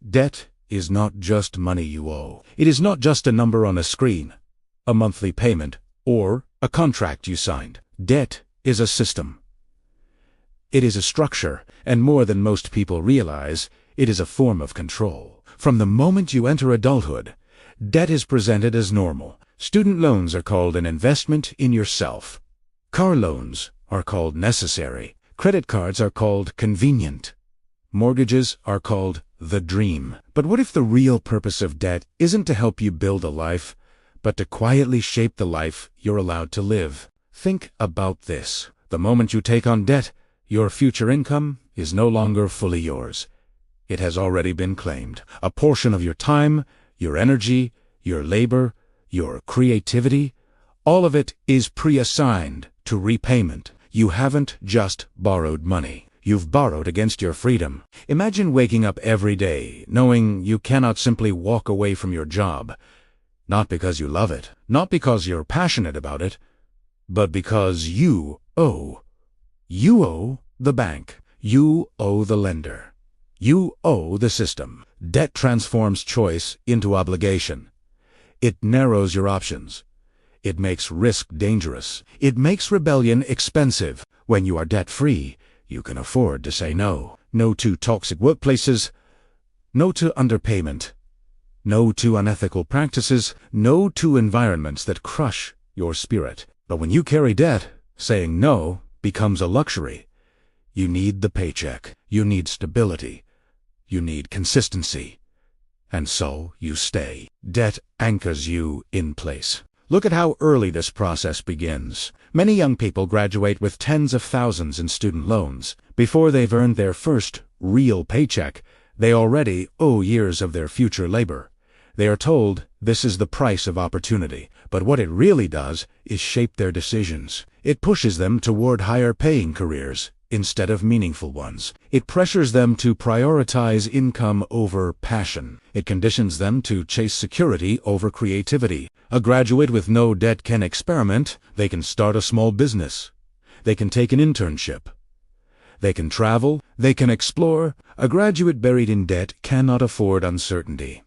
Debt is not just money you owe. It is not just a number on a screen, a monthly payment, or a contract you signed. Debt is a system. It is a structure, and more than most people realize, it is a form of control. From the moment you enter adulthood, debt is presented as normal. Student loans are called an investment in yourself. Car loans are called necessary. Credit cards are called convenient. Mortgages are called the dream. But what if the real purpose of debt isn't to help you build a life, but to quietly shape the life you're allowed to live? Think about this. The moment you take on debt, your future income is no longer fully yours. It has already been claimed. A portion of your time, your energy, your labor, your creativity, all of it is pre-assigned to repayment. You haven't just borrowed money. You've borrowed against your freedom. Imagine waking up every day knowing you cannot simply walk away from your job, not because you love it, not because you're passionate about it, but because you owe. You owe the bank. You owe the lender. You owe the system. Debt transforms choice into obligation. It narrows your options. It makes risk dangerous. It makes rebellion expensive. When you are debt-free, you can afford to say no. No to toxic workplaces. No to underpayment. No to unethical practices. No to environments that crush your spirit. But when you carry debt, saying no becomes a luxury. You need the paycheck. You need stability. You need consistency. And so you stay. Debt anchors you in place. Look at how early this process begins. Many young people graduate with tens of thousands in student loans. Before they've earned their first real paycheck, they already owe years of their future labor. They are told this is the price of opportunity, but what it really does is shape their decisions. It pushes them toward higher-paying careers instead of meaningful ones. It pressures them to prioritize income over passion. It conditions them to chase security over creativity. A graduate with no debt can experiment. They can start a small business. They can take an internship. They can travel. They can explore. A graduate buried in debt cannot afford uncertainty.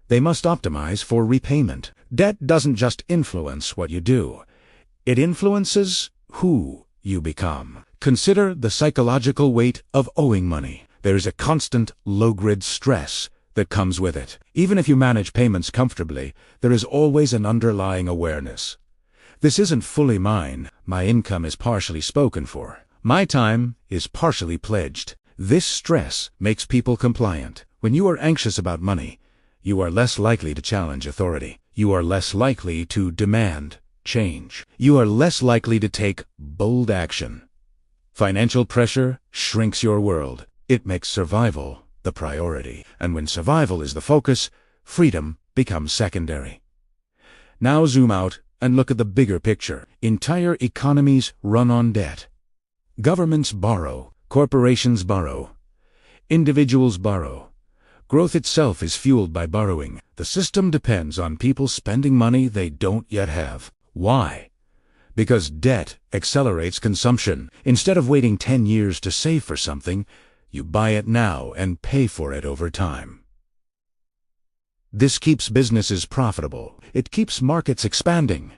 They must optimize for repayment. Debt doesn't just influence what you do. It influences who you become. Consider the psychological weight of owing money. There is a constant low-grade stress that comes with it. Even if you manage payments comfortably, there is always an underlying awareness. This isn't fully mine. My income is partially spoken for. My time is partially pledged. This stress makes people compliant. When you are anxious about money, you are less likely to challenge authority. You are less likely to demand change. You are less likely to take bold action. Financial pressure shrinks your world. It makes survival the priority. And when survival is the focus, freedom becomes secondary. Now zoom out and look at the bigger picture. Entire economies run on debt. Governments borrow. Corporations borrow. Individuals borrow. Growth itself is fueled by borrowing. The system depends on people spending money they don't yet have. Why? Because debt accelerates consumption. Instead of waiting 10 years to save for something, you buy it now and pay for it over time. This keeps businesses profitable. It keeps markets expanding.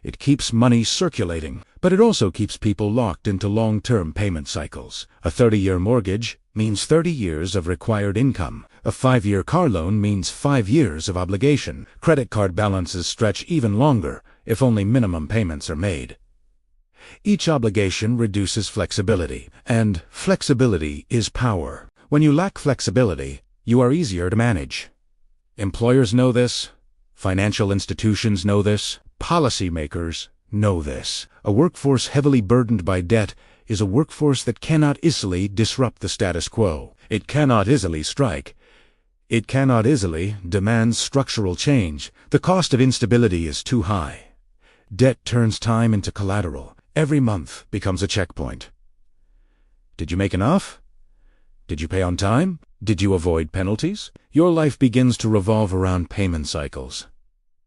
It keeps money circulating. But it also keeps people locked into long-term payment cycles. A 30-year mortgage means 30 years of required income. A 5-year car loan means 5 years of obligation. Credit card balances stretch even longer if only minimum payments are made. Each obligation reduces flexibility, and flexibility is power. When you lack flexibility, you are easier to manage. Employers know this. Financial institutions know this. Policymakers know this. A workforce heavily burdened by debt is a workforce that cannot easily disrupt the status quo. It cannot easily strike. It cannot easily demand structural change. The cost of instability is too high. Debt turns time into collateral. Every month becomes a checkpoint. Did you make enough? Did you pay on time? Did you avoid penalties? Your life begins to revolve around payment cycles.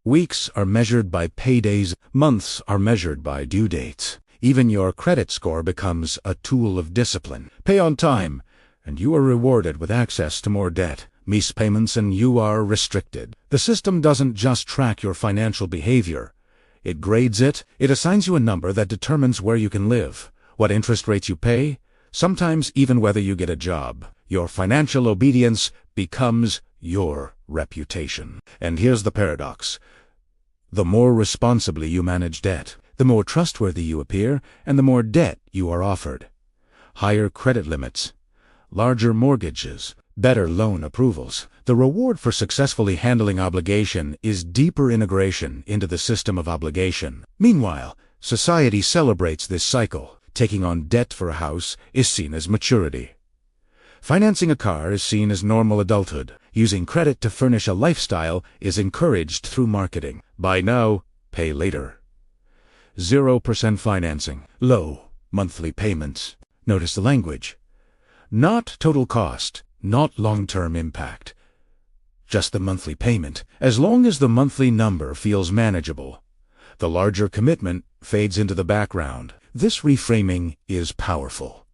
Weeks are measured by paydays. Months are measured by due dates. Even your credit score becomes a tool of discipline. Pay on time, and you are rewarded with access to more debt. miss payments, and you are restricted. The system doesn't just track your financial behavior. It grades it. It assigns you a number that determines where you can live, what interest rates you pay, sometimes even whether you get a job. Your financial obedience becomes your reputation. And here's the paradox. The more responsibly you manage debt, the more trustworthy you appear, and the more debt you are offered. Higher credit limits, larger mortgages, better loan approvals. The reward for successfully handling obligation is deeper integration into the system of obligation. Meanwhile, society celebrates this cycle. Taking on debt for a house is seen as maturity. Financing a car is seen as normal adulthood. Using credit to furnish a lifestyle is encouraged through marketing. Buy now, pay later. 0% financing. Low monthly payments. Notice the language. Not total cost, not long-term impact. Just the monthly payment. As long as the monthly number feels manageable, the larger commitment fades into the background. This reframing is powerful.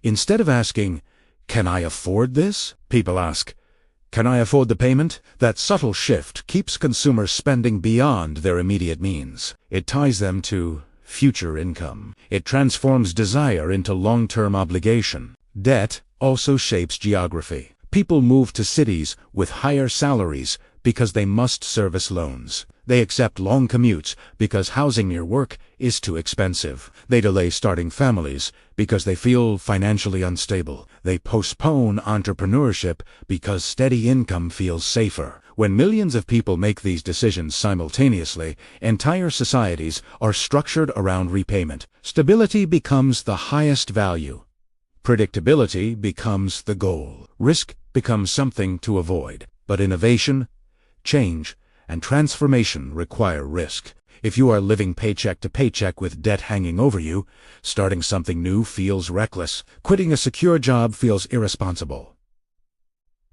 Instead of asking, "Can I afford this?" people ask, "Can I afford the payment?" That subtle shift keeps consumers spending beyond their immediate means. It ties them to future income. It transforms desire into long-term obligation. Debt also shapes geography. People move to cities with higher salaries because they must service loans. They accept long commutes because housing near work is too expensive. They delay starting families because they feel financially unstable. They postpone entrepreneurship because steady income feels safer. When millions of people make these decisions simultaneously, entire societies are structured around repayment. Stability becomes the highest value. Predictability becomes the goal. Risk becomes something to avoid. But innovation, change, and transformation require risk. If you are living paycheck to paycheck with debt hanging over you, starting something new feels reckless. Quitting a secure job feels irresponsible.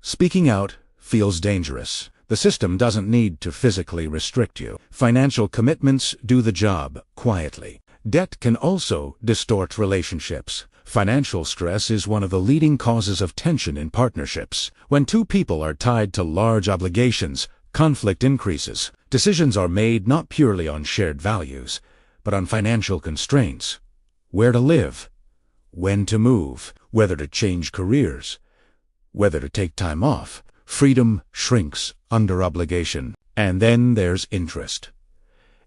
Speaking out feels dangerous. The system doesn't need to physically restrict you. Financial commitments do the job quietly. Debt can also distort relationships. Financial stress is one of the leading causes of tension in partnerships. When two people are tied to large obligations, conflict increases. Decisions are made not purely on shared values, but on financial constraints. Where to live, when to move, whether to change careers, whether to take time off. Freedom shrinks under obligation. And then there's interest.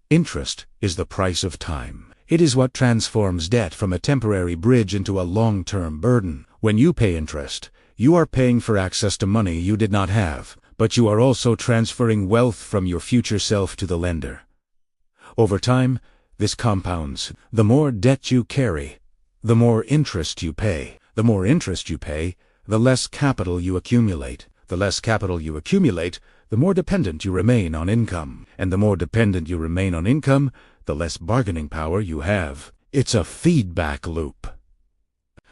Interest is the price of time. It is what transforms debt from a temporary bridge into a long-term burden. When you pay interest, you are paying for access to money you did not have, but you are also transferring wealth from your future self to the lender. Over time, this compounds. The more debt you carry, the more interest you pay. The more interest you pay, the less capital you accumulate. The less capital you accumulate, the more dependent you remain on income. And the more dependent you remain on income, the less bargaining power you have. It's a feedback loop.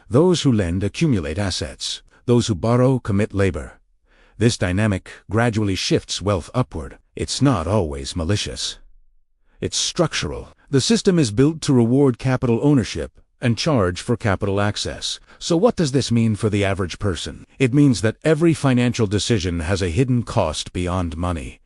Those who lend accumulate assets. Those who borrow commit labor. This dynamic gradually shifts wealth upward. It's not always malicious. It's structural. The system is built to reward capital ownership and charge for capital access. So what does this mean for the average person? It means that every financial decision has a hidden cost beyond money.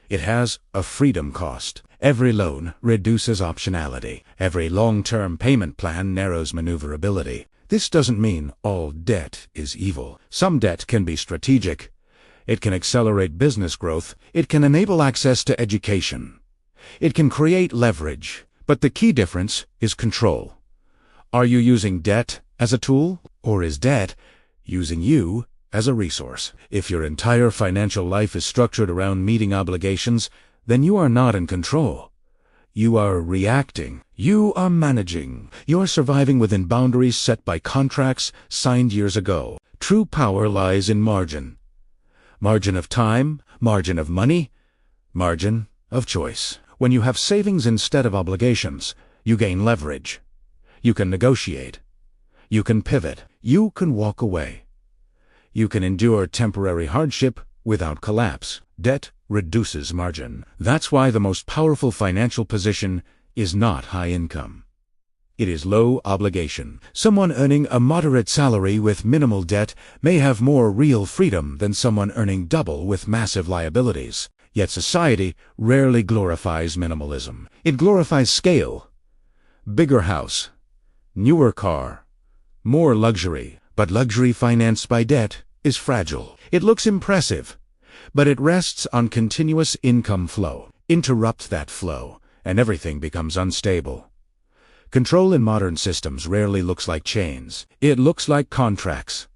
It has a freedom cost. Every loan reduces optionality. Every long-term payment plan narrows maneuverability. This doesn't mean all debt is evil. Some debt can be strategic. It can accelerate business growth. It can enable access to education. It can create leverage. But the key difference is control. Are you using debt as a tool, or is debt using you as a resource? If your entire financial life is structured around meeting obligations, then you are not in control. You are reacting. You are managing. You are surviving within boundaries set by contracts signed years ago. True power lies in margin. Margin of time, margin of money, margin of choice. When you have savings instead of obligations, you gain leverage. You can negotiate. You can pivot. You can walk away. You can endure temporary hardship without collapse. Debt reduces margin. That's why the most powerful financial position is not high income. It is low obligation. Someone earning a moderate salary with minimal debt may have more real freedom than someone earning double with massive liabilities. Yet society rarely glorifies minimalism. It glorifies scale. Bigger house, newer car, more luxury. But luxury financed by debt is fragile. It looks impressive, but it rests on continuous income flow. Interrupt that flow, and everything becomes unstable. Control in modern systems rarely looks like chains. It looks like contracts.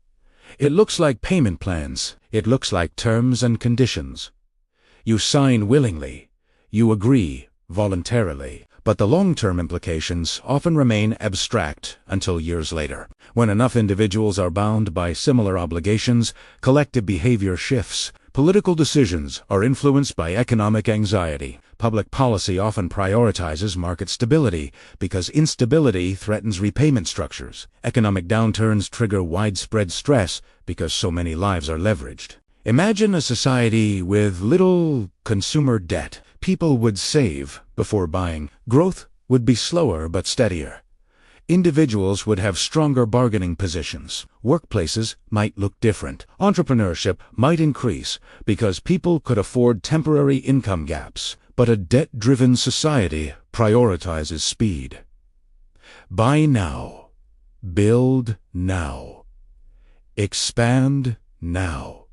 It looks like payment plans. It looks like terms and conditions. You sign willingly. You agree voluntarily. But the long-term implications often remain abstract until years later. When enough individuals are bound by similar obligations, collective behavior shifts. Political decisions are influenced by economic anxiety. Public policy often prioritizes market stability because instability threatens repayment structures. Economic downturns trigger widespread stress because so many lives are leveraged. Imagine a society with little consumer debt. People would save before buying. Growth would be slower but steadier. Individuals would have stronger bargaining positions. Workplaces might look different. Entrepreneurship might increase because people could afford temporary income gaps. But a debt-driven society prioritizes speed. Buy now. Build now. Expand now.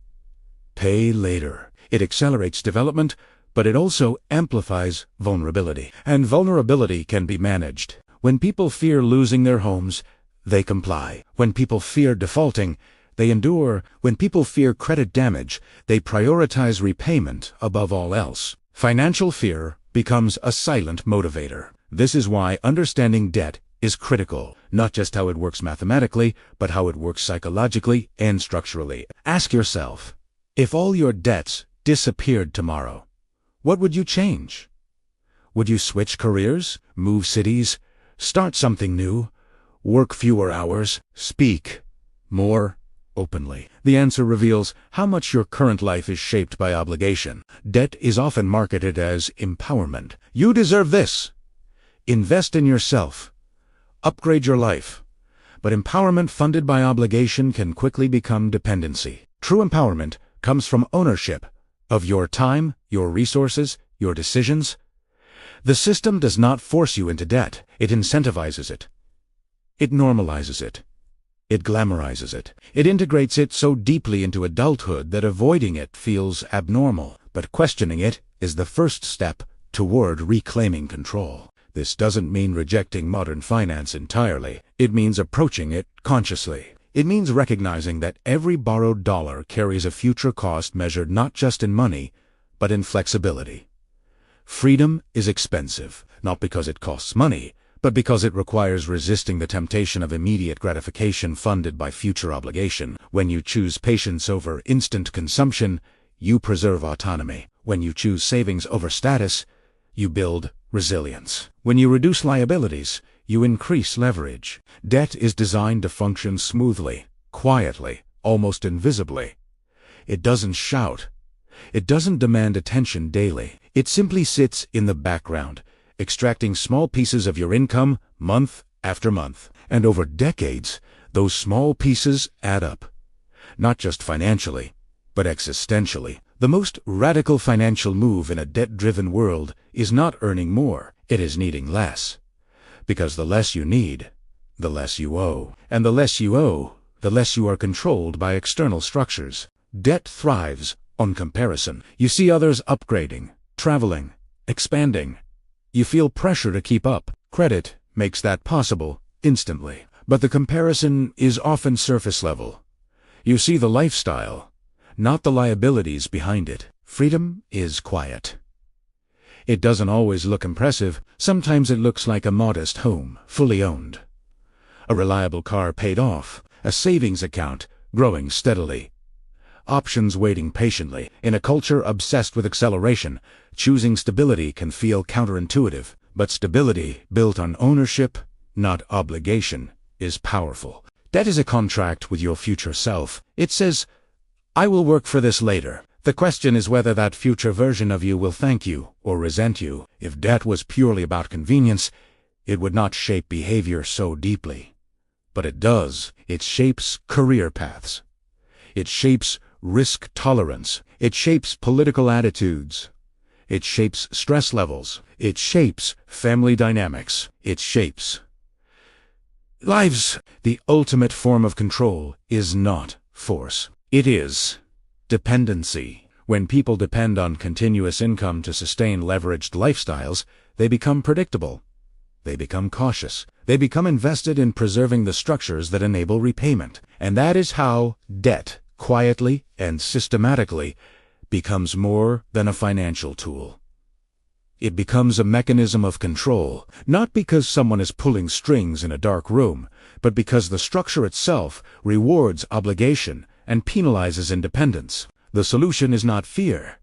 Pay later. It accelerates development, but it also amplifies vulnerability. And vulnerability can be managed. When people fear losing their homes, they comply. When people fear defaulting, they endure. When people fear credit damage, they prioritize repayment above all else. Financial fear becomes a silent motivator. This is why understanding debt is critical. Not just how it works mathematically, but how it works psychologically and structurally. Ask yourself, if all your debts disappeared tomorrow, what would you change? Would you switch careers, move cities, start something new, work fewer hours, speak more openly? The answer reveals how much your current life is shaped by obligation. Debt is often marketed as empowerment. You deserve this. Invest in yourself. Upgrade your life. But empowerment funded by obligation can quickly become dependency. True empowerment comes from ownership of your time, your resources, your decisions. The system does not force you into debt. It incentivizes it. It normalizes it. It glamorizes it. It integrates it so deeply into adulthood that avoiding it feels abnormal. But questioning it is the first step toward reclaiming control. This doesn't mean rejecting modern finance entirely. It means approaching it consciously. It means recognizing that every borrowed dollar carries a future cost measured not just in money, but in flexibility. Freedom is expensive, not because it costs money, but because it requires resisting the temptation of immediate gratification funded by future obligation. When you choose patience over instant consumption, you preserve autonomy. When you choose savings over status, you build resilience. When you reduce liabilities, you increase leverage. Debt is designed to function smoothly, quietly, almost invisibly. It doesn't shout. It doesn't demand attention daily. It simply sits in the background, extracting small pieces of your income month after month. And over decades, those small pieces add up. Not just financially, but existentially. The most radical financial move in a debt-driven world is not earning more. It is needing less. Because the less you need, the less you owe. And the less you owe, the less you are controlled by external structures. Debt thrives on comparison. You see others upgrading, traveling, expanding. You feel pressure to keep up. Credit makes that possible instantly. But the comparison is often surface level. You see the lifestyle, not the liabilities behind it. Freedom is quiet. It doesn't always look impressive. Sometimes it looks like a modest home, fully owned. A reliable car paid off. A savings account growing steadily. Options waiting patiently. In a culture obsessed with acceleration, choosing stability can feel counterintuitive. But stability built on ownership, not obligation, is powerful. Debt is a contract with your future self. It says, I will work for this later. The question is whether that future version of you will thank you or resent you. If debt was purely about convenience, it would not shape behavior so deeply. But it does. It shapes career paths. It shapes risk tolerance. It shapes political attitudes. It shapes stress levels. It shapes family dynamics. It shapes lives. The ultimate form of control is not force. It is dependency. When people depend on continuous income to sustain leveraged lifestyles, they become predictable. They become cautious. They become invested in preserving the structures that enable repayment. And that is how debt, quietly and systematically, becomes more than a financial tool. It becomes a mechanism of control, not because someone is pulling strings in a dark room, but because the structure itself rewards obligation and penalizes independence. The solution is not fear.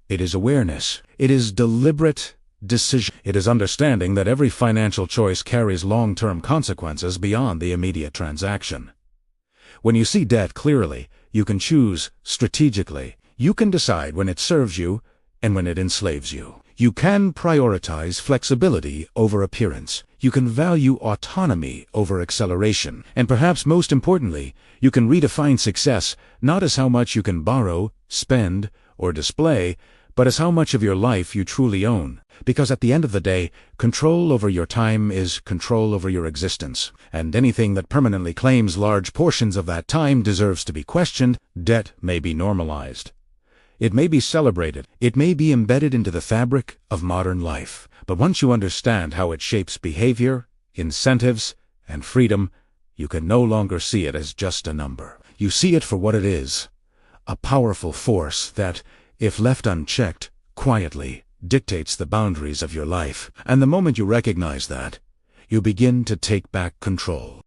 It is awareness. It is deliberate decision. It is understanding that every financial choice carries long-term consequences beyond the immediate transaction. When you see debt clearly, you can choose strategically. You can decide when it serves you and when it enslaves you. You can prioritize flexibility over appearance. You can value autonomy over acceleration. And perhaps most importantly, you can redefine success not as how much you can borrow, spend, or display, but as how much of your life you truly own. Because at the end of the day, control over your time is control over your existence. And anything that permanently claims large portions of that time deserves to be questioned. Debt may be normalized. It may be celebrated. It may be embedded into the fabric of modern life. But once you understand how it shapes behavior, incentives, and freedom, you can no longer see it as just a number. You see it for what it is, a powerful force that, if left unchecked, quietly dictates the boundaries of your life. And the moment you recognize that, you begin to take back control.